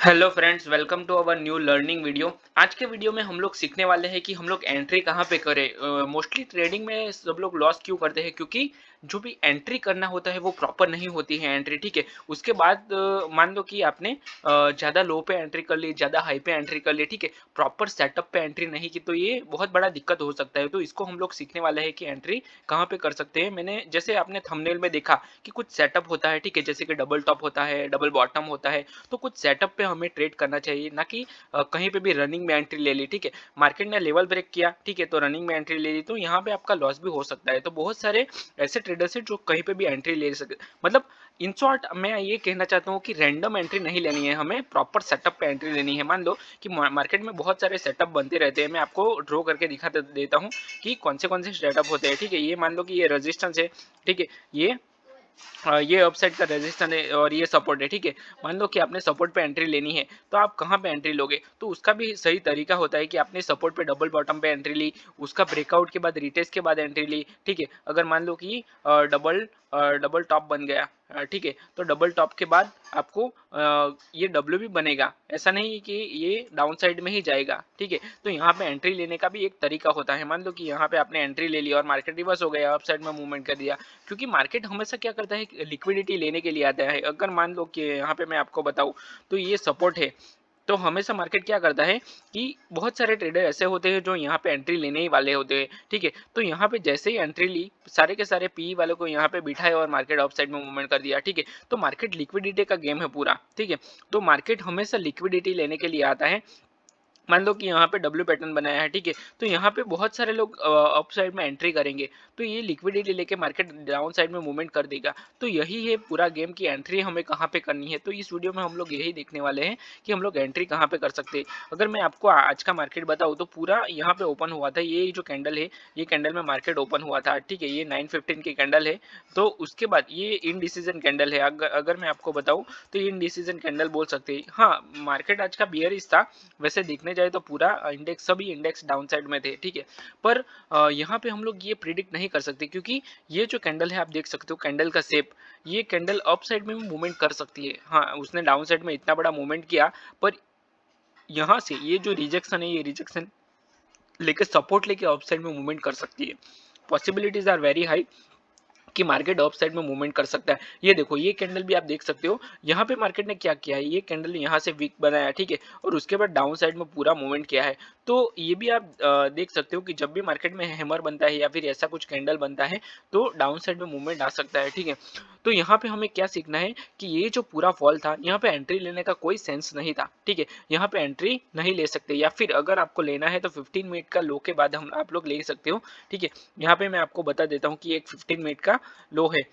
Hello friends, welcome to our new learning video. आज के video में हम लोग सीखने वाले हैं कि हम लोग एंट्री कहाँ पे करें। मोस्टली ट्रेडिंग में सब लोग लॉस क्यों करते हैं, क्योंकि जो भी एंट्री करना होता है वो प्रॉपर नहीं होती है एंट्री। ठीक है, उसके बाद मान लो कि आपने ज़्यादा लो पे एंट्री कर ली, ज़्यादा हाई पे एंट्री कर ली, ठीक है, प्रॉपर सेटअप पे एंट्री नहीं की, तो ये बहुत बड़ा दिक्कत हो सकता है। तो इसको हम लोग सीखने वाले हैं कि एंट्री कहाँ पे कर सकते हैं। मैंने जैसे आपने थंबनेल में देखा कि कुछ सेटअप होता है, ठीक है, जैसे कि डबल टॉप होता है, डबल बॉटम होता है, तो कुछ सेटअप पे हमें ट्रेड करना चाहिए, ना कि कहीं पे भी रनिंग में एंट्री ले ली। ठीक है, मार्केट ने लेवल ब्रेक किया, ठीक है, तो रनिंग में एंट्री ले ली, तो यहाँ पे आपका लॉस भी हो सकता है। तो बहुत सारे ऐसे ट्रेडर्स हैं जो कहीं पे भी एंट्री ले सके, मतलब इन शॉर्ट मैं ये कहना चाहता हूँ कि रैंडम एंट्री नहीं लेनी है, हमें प्रॉपर सेटअप पे एंट्री लेनी है। मान लो कि मार्केट में बहुत सारे सेटअप बनते रहते हैं, मैं आपको ड्रॉ करके दिखा देता हूँ कि कौन से सेटअप होते हैं। ठीक है, ये मान लो कि ये रेजिस्टेंस है, ठीक है, ये अपसाइड का रेजिस्टेंस है और ये सपोर्ट है। ठीक है, मान लो कि आपने सपोर्ट पे एंट्री लेनी है, तो आप कहाँ पे एंट्री लोगे, तो उसका भी सही तरीका होता है कि आपने सपोर्ट पे डबल बॉटम पे एंट्री ली, उसका ब्रेकआउट के बाद रिटेस्ट के बाद एंट्री ली। ठीक है, अगर मान लो कि डबल टॉप बन गया, ठीक है, तो डबल टॉप के बाद आपको ये डब्ल्यू भी बनेगा, ऐसा नहीं कि ये डाउन साइड में ही जाएगा। ठीक है, तो यहाँ पे एंट्री लेने का भी एक तरीका होता है। मान लो कि यहाँ पे आपने एंट्री ले ली और मार्केट रिवर्स हो गया, अप साइड में मूवमेंट कर दिया, क्योंकि मार्केट हमेशा क्या करता है, लिक्विडिटी लेने के लिए आता है। अगर मान लो कि यहाँ पे मैं आपको बताऊँ तो ये सपोर्ट है, तो हमेशा मार्केट क्या करता है कि बहुत सारे ट्रेडर ऐसे होते हैं जो यहाँ पे एंट्री लेने ही वाले होते हैं। ठीक है, तो यहाँ पे जैसे ही एंट्री ली, सारे के सारे पी वालों को यहाँ पे बिठाए और मार्केट ऑफ साइड में मूवमेंट कर दिया। ठीक है, तो मार्केट लिक्विडिटी का गेम है पूरा। ठीक है, तो मार्केट हमेशा लिक्विडिटी लेने के लिए आता है। मान लो कि यहाँ पे डब्ल्यू पैटर्न बनाया है, ठीक है, तो यहाँ पे बहुत सारे लोग अप साइड में एंट्री करेंगे, तो ये लिक्विडिटी लेके मार्केट डाउन साइड में मूवमेंट कर देगा। तो यही है पूरा गेम की एंट्री हमें कहाँ पे करनी है। तो इस वीडियो में हम लोग यही देखने वाले हैं कि हम लोग एंट्री कहाँ पे कर सकते हैं। अगर मैं आपको आज का मार्केट बताऊँ तो पूरा यहाँ पे ओपन हुआ था, ये जो कैंडल है, ये कैंडल में मार्केट ओपन हुआ था। ठीक है, ये 9:15 की कैंडल है, तो उसके बाद ये इनडिसीजन कैंडल है। अगर मैं आपको बताऊँ तो ये इनडिसीजन कैंडल बोल सकते हैं। हाँ, मार्केट आज का बियरिश था, वैसे देखने जाए तो पूरा इंडेक्स, सभी इंडेक्स डाउन साइड में थे। ठीक है, पर यहाँ पे हम लोग ये प्रिडिक्ट नहीं कर सकते, क्योंकि ये जो कैंडल है आप देख सकते हो कैंडल का शेप, ये कैंडल अप साइड में भी मूवमेंट कर सकती है। हाँ, उसने डाउन साइड में इतना बड़ा मूवमेंट किया, पर यहाँ से ये जो रिजेक्शन है, ये रिजेक्शन लेके सपोर्ट लेके अप साइड में मूवमेंट कर सकती है। पॉसिबिलिटीज आर वेरी हाई कि मार्केट अप साइड में मूवमेंट कर सकता है। ये देखो, ये कैंडल भी आप देख सकते हो, यहाँ पे मार्केट ने क्या किया है, ये कैंडल यहाँ से वीक बनाया, ठीक है, और उसके बाद डाउन साइड में पूरा मूवमेंट किया है। तो ये भी आप देख सकते हो कि जब भी मार्केट में हैमर बनता है या फिर ऐसा कुछ कैंडल बनता है, तो डाउन साइड में मूवमेंट आ सकता है। ठीक है, तो यहाँ पे हमें क्या सीखना है कि ये जो पूरा फॉल था, यहाँ पे एंट्री लेने का कोई सेंस नहीं था। ठीक है, यहाँ पे एंट्री नहीं ले सकते, या फिर अगर आपको लेना है तो 15 मिनट का लो के बाद हम आप लोग ले सकते हो। ठीक है, यहाँ पे मैं आपको बता देता हूँ कि एक 15 मिनट का लो है।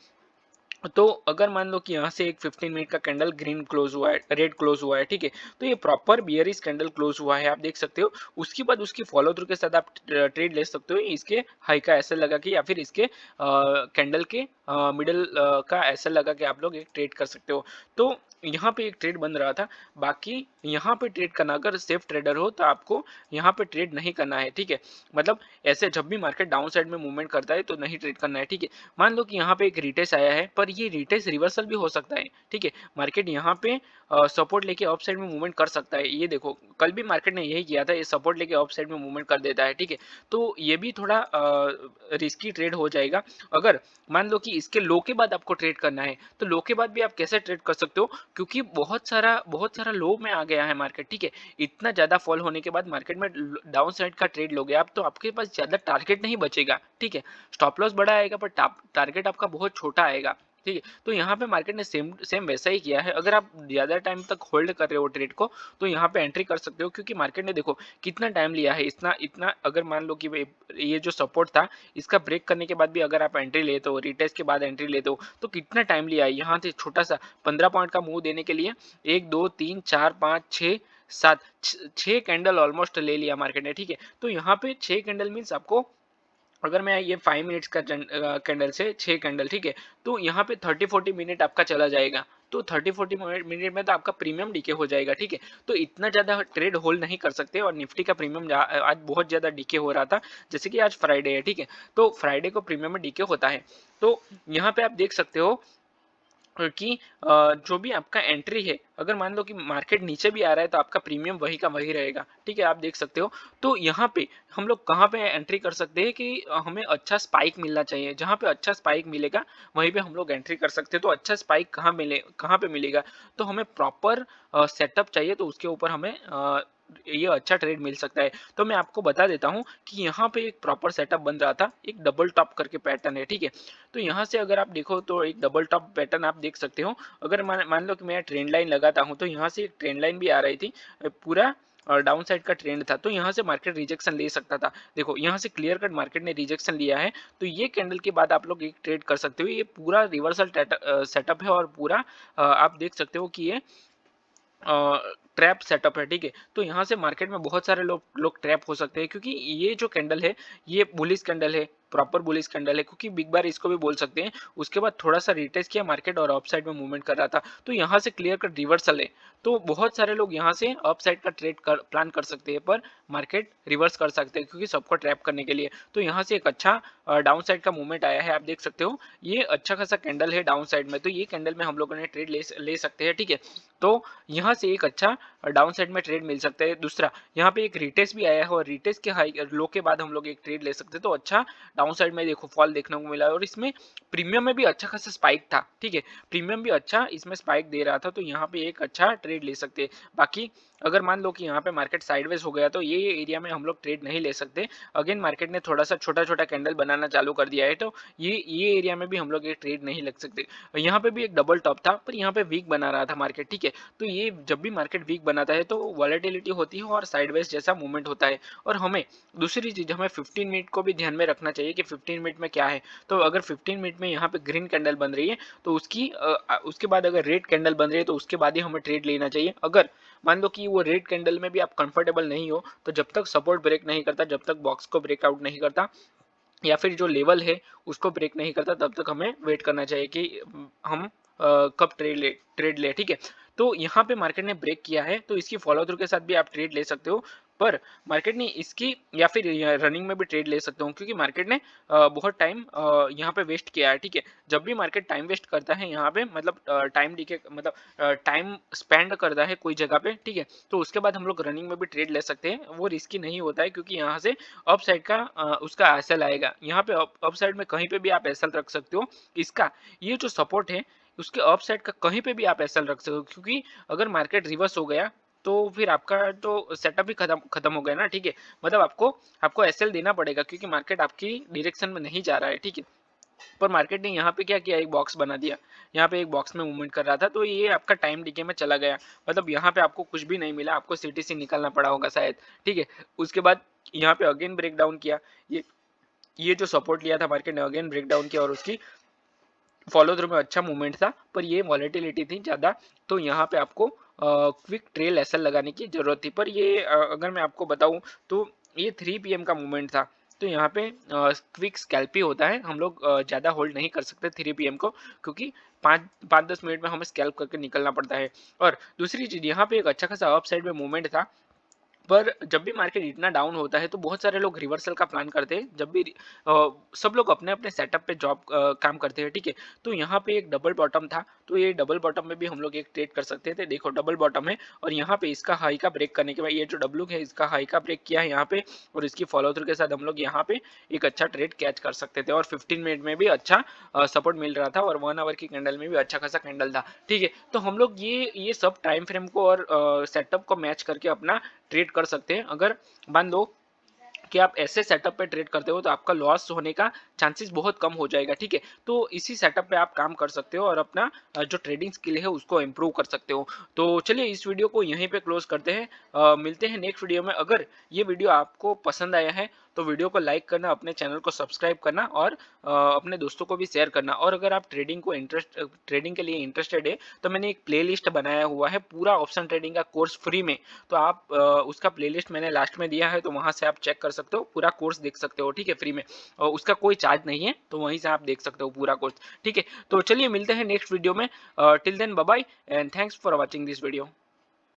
तो अगर मान लो कि यहाँ से एक 15 मिनट का कैंडल ग्रीन क्लोज हुआ है, रेड क्लोज हुआ है, ठीक है, तो ये प्रॉपर बियरिश कैंडल क्लोज हुआ है, आप देख सकते हो। उसके बाद उसकी फॉलो थ्रू के साथ आप ट्रेड ले सकते हो, इसके हाई का ऐसा लगा कि, या फिर इसके कैंडल के मिडल का ऐसा लगा कि आप लोग एक ट्रेड कर सकते हो। तो यहाँ पे एक ट्रेड बन रहा था, बाकी यहाँ पे ट्रेड करना, अगर सेफ ट्रेडर हो तो आपको यहाँ पे ट्रेड नहीं करना है। ठीक है, मतलब ऐसे जब भी मार्केट डाउन साइड में मूवमेंट करता है तो नहीं ट्रेड करना है। ठीक है, मान लो कि यहाँ पे एक रिटेस्ट आया है, पर ये रिटेस्ट रिवर्सल भी हो सकता है। ठीक है, मार्केट यहाँ पे सपोर्ट लेके ऑफ साइड में मूवमेंट कर सकता है। ये देखो, कल भी मार्केट ने यही किया था, ये सपोर्ट लेके ऑफ साइड में मूवमेंट कर देता है। ठीक है, तो ये भी थोड़ा रिस्की ट्रेड हो जाएगा। अगर मान लो कि इसके लो के बाद आपको ट्रेड करना है, तो लो के बाद भी आप कैसे ट्रेड कर सकते हो, क्योंकि बहुत सारा लो में आ गया है मार्केट। ठीक है, इतना ज्यादा फॉल होने के बाद मार्केट में डाउन साइड का ट्रेड लोगे आप, तो आपके पास ज्यादा टारगेट नहीं बचेगा। ठीक है, स्टॉप लॉस बड़ा आएगा पर टारगेट आपका बहुत छोटा आएगा। ठीक है, तो यहाँ पे मार्केट ने सेम सेम वैसा ही किया है। अगर आप ज्यादा टाइम तक होल्ड कर रहे हो ट्रेड को, तो यहाँ पे एंट्री कर सकते हो, क्योंकि मार्केट ने देखो कितना टाइम लिया है, इतना इतना। अगर मान लो कि ये जो सपोर्ट था, इसका ब्रेक करने के बाद भी अगर आप एंट्री लेते हो, रिटेस्ट के बाद एंट्री लेते हो, तो कितना टाइम लिया है यहाँ से छोटा सा 15 पॉइंट का मूव देने के लिए। 1 2 3 4 5 6 7 6 कैंडल ऑलमोस्ट ले लिया मार्केट ने। ठीक है, तो यहाँ पे 6 कैंडल मीन्स आपको, अगर मैं ये 5 मिनट्स का कैंडल से 6 कैंडल, ठीक है, तो यहाँ पे 30-40 मिनट आपका चला जाएगा। तो 30-40 मिनट में तो आपका प्रीमियम डीके हो जाएगा। ठीक है, तो इतना ज़्यादा ट्रेड होल्ड नहीं कर सकते, और निफ्टी का प्रीमियम आज बहुत ज़्यादा डीके हो रहा था, जैसे कि आज फ्राइडे है। ठीक है, तो फ्राइडे को प्रीमियम में डीके होता है। तो यहाँ पे आप देख सकते हो कि जो भी आपका एंट्री है, अगर मान लो कि मार्केट नीचे भी आ रहा है तो आपका प्रीमियम वही का वही रहेगा, ठीक है, आप देख सकते हो। तो यहाँ पे हम लोग कहाँ पे एंट्री कर सकते हैं कि हमें अच्छा स्पाइक मिलना चाहिए, जहाँ पे अच्छा स्पाइक मिलेगा वहीं पे हम लोग एंट्री कर सकते हैं। तो अच्छा स्पाइक कहाँ पे मिलेगा, तो हमें प्रॉपर सेटअप चाहिए, तो उसके ऊपर हमें ये अच्छा ट्रेड मिल सकता है। तो मैं आपको बता देता हूँ कि यहाँ पे एक प्रॉपर सेटअप बन रहा था, एक डबल टॉप करके पैटर्न है, ठीक है। तो यहाँ से अगर आप देखो तो एक डबल टॉप पैटर्न आप देख सकते हो। अगर मान लो कि मैं ट्रेंड लाइन लगाता हूँ तो यहाँ से एक ट्रेंड लाइन भी आ रही थी, पूरा और डाउन साइड का ट्रेंड था, तो यहाँ से मार्केट रिजेक्शन ले सकता था। देखो यहाँ से क्लियर कट मार्केट ने रिजेक्शन लिया है, तो ये कैंडल के बाद आप लोग एक ट्रेड कर सकते हो। ये पूरा रिवर्सल सेटअप है और पूरा आप देख सकते हो कि ये ट्रैप सेटअप है, ठीक है। तो यहाँ से मार्केट में बहुत सारे लोग ट्रैप हो सकते हैं, क्योंकि ये जो कैंडल है ये बुलिश कैंडल है, प्रॉपर बुलिश कैंडल है, क्योंकि बिग बार इसको भी बोल सकते हैं। उसके बाद थोड़ा सा रिटेस्ट किया मार्केट और अपसाइड में मूवमेंट कर रहा था, तो यहाँ से क्लियर कट रिवर्सल है। तो बहुत सारे लोग यहाँ से अपसाइड का ट्रेड प्लान कर सकते हैं, पर मार्केट रिवर्स कर सकते हैं क्योंकि सबको ट्रैप करने के लिए। तो यहाँ से एक अच्छा डाउन साइड का मूवमेंट आया है, आप देख सकते हो। ये अच्छा खासा कैंडल है डाउन साइड में, तो ये कैंडल में हम लोगों ने ट्रेड ले सकते हैं, ठीक है। तो यहाँ से एक अच्छा डाउन साइड में ट्रेड मिल सकता है। दूसरा, यहाँ पे एक रिटेस्ट भी आया है और रिटेस्ट के हाई लो के बाद हम लोग एक ट्रेड ले सकते हैं। तो अच्छा डाउन साइड में देखो फॉल देखने को मिला है, और इसमें प्रीमियम में भी अच्छा खासा स्पाइक था, ठीक है। प्रीमियम भी अच्छा इसमें स्पाइक दे रहा था, तो यहाँ पे एक अच्छा ट्रेड ले सकते हैं। बाकी अगर मान लो कि यहाँ पे मार्केट साइडवेज हो गया तो ये एरिया में हम लोग ट्रेड नहीं ले सकते। अगेन मार्केट ने थोड़ा सा छोटा छोटा कैंडल बनाना चालू कर दिया है, तो ये एरिया में भी हम लोग एक ट्रेड नहीं लग सकते। यहाँ पे भी एक डबल टॉप था, पर यहाँ पे वीक बना रहा था मार्केट, ठीक है। तो ये जब भी मार्केट वीक बनाता है तो वॉलेटिलिटी होती है और साइडवेज जैसा मूवमेंट होता है। और हमें दूसरी चीज, हमें 15 मिनट को भी ध्यान में रखना चाहिए कि 15 मिनट में क्या है। तो अगर 15 मिनट में यहाँ पे ग्रीन कैंडल बन रही है तो उसके बाद अगर रेड कैंडल बन रही है तो उसके बाद ही हमें ट्रेड लेना चाहिए। अगर मान लो कि वो रेड कैंडल में भी आप कंफर्टेबल नहीं हो, तो जब तक सपोर्ट ब्रेक नहीं करता, जब तक बॉक्स को ब्रेकआउट नहीं करता, या फिर जो लेवल है उसको ब्रेक नहीं करता, तब तक हमें वेट करना चाहिए कि हम कब ट्रेड ले, ठीक है। तो यहाँ पे मार्केट ने ब्रेक किया है, तो इसकी फॉलो थ्रू के साथ भी आप ट्रेड ले सकते हो, पर मार्केट ने इसकी या फिर रनिंग में भी ट्रेड ले सकते हो, क्योंकि मार्केट ने बहुत टाइम यहाँ पे वेस्ट किया है, ठीक है। जब भी मार्केट टाइम वेस्ट करता है यहाँ पे, मतलब टाइम डीके मतलब टाइम स्पेंड करता है कोई जगह पे, ठीक है, तो उसके बाद हम लोग रनिंग में भी ट्रेड ले सकते हैं। वो रिस्की नहीं होता है, क्योंकि यहाँ से अप साइड का उसका एसएल आएगा। यहाँ पे अप साइड में कहीं पे भी आप एसएल रख सकते हो। इसका ये जो सपोर्ट है उसके अप साइड का कहीं पे भी आप एसएल रख सकते हो, क्योंकि अगर मार्केट रिवर्स हो गया तो फिर आपका तो सेटअप ही खत्म हो गया ना, ठीक है। मतलब आपको एसएल देना पड़ेगा, क्योंकि मार्केट आपकी डायरेक्शन में नहीं जा रहा है, ठीक है। पर मार्केट ने यहाँ पे क्या किया, एक बॉक्स बना दिया, यहाँ पे एक बॉक्स में मूवमेंट कर रहा था, तो ये आपका टाइम डीके में चला गया। मतलब यहाँ पे आपको कुछ भी नहीं मिला, आपको सीटीसी निकालना पड़ा होगा शायद, ठीक है। उसके बाद यहाँ पे अगेन ब्रेक डाउन किया, ये जो सपोर्ट लिया था मार्केट ने अगेन ब्रेक डाउन किया, और उसकी फॉलो थ्रू में अच्छा मूवमेंट था, पर ये वॉलेटिलिटी थी ज़्यादा, तो यहाँ पे आपको क्विक ट्रेल एसएल लगाने की जरूरत थी। पर ये अगर मैं आपको बताऊं तो ये 3 PM का मूवमेंट था, तो यहाँ पे क्विक स्कैल्प ही होता है, हम लोग ज़्यादा होल्ड नहीं कर सकते 3 PM को, क्योंकि 5-10 मिनट में हमें स्कैल्प करके निकलना पड़ता है। और दूसरी चीज़, यहाँ पे एक अच्छा खासा अप साइड में मूवमेंट था, पर जब भी मार्केट इतना डाउन होता है तो बहुत सारे लोग रिवर्सल का प्लान करते हैं। जब भी सब लोग अपने अपने सेटअप पे जॉब काम करते हैं, ठीक है। तो यहाँ पे एक डबल बॉटम था, तो ये डबल बॉटम में भी हम लोग एक ट्रेड कर सकते थे। देखो डबल बॉटम है, और यहाँ पे इसका हाई का ब्रेक करने के बाद ये जो डब्लू है इसका हाई का ब्रेक किया है यहाँ पे, और इसकी फॉलो थ्रू के साथ हम लोग यहाँ पे एक अच्छा ट्रेड कैच कर सकते थे। और 15 मिनट में भी अच्छा सपोर्ट मिल रहा था, और 1 आवर की कैंडल में भी अच्छा खासा कैंडल था, ठीक है। तो हम लोग ये सब टाइम फ्रेम को और सेटअप को मैच करके अपना ट्रेड कर सकते हैं। अगर मान लो कि आप ऐसे सेटअप पे ट्रेड करते हो तो आपका लॉस होने का चांसेस बहुत कम हो जाएगा, ठीक है। तो इसी सेटअप पे आप काम कर सकते हो और अपना जो ट्रेडिंग स्किल है उसको इम्प्रूव कर सकते हो। तो चलिए इस वीडियो को यहीं पे क्लोज करते हैं, मिलते हैं नेक्स्ट वीडियो में। अगर ये वीडियो आपको पसंद आया है तो वीडियो को लाइक करना, अपने चैनल को सब्सक्राइब करना, और अपने दोस्तों को भी शेयर करना। और अगर आप ट्रेडिंग के लिए इंटरेस्टेड है तो मैंने एक प्लेलिस्ट बनाया हुआ है पूरा ऑप्शन ट्रेडिंग का कोर्स फ्री में, तो आप उसका प्लेलिस्ट मैंने लास्ट में दिया है, तो वहां से आप चेक कर सकते हो, पूरा कोर्स देख सकते हो, ठीक है, फ्री में। और उसका कोई चार्ज नहीं है, तो वहीं से आप देख सकते हो पूरा कोर्स, ठीक है। तो चलिए मिलते हैं नेक्स्ट वीडियो में। Till then bye bye and thanks for watching this video.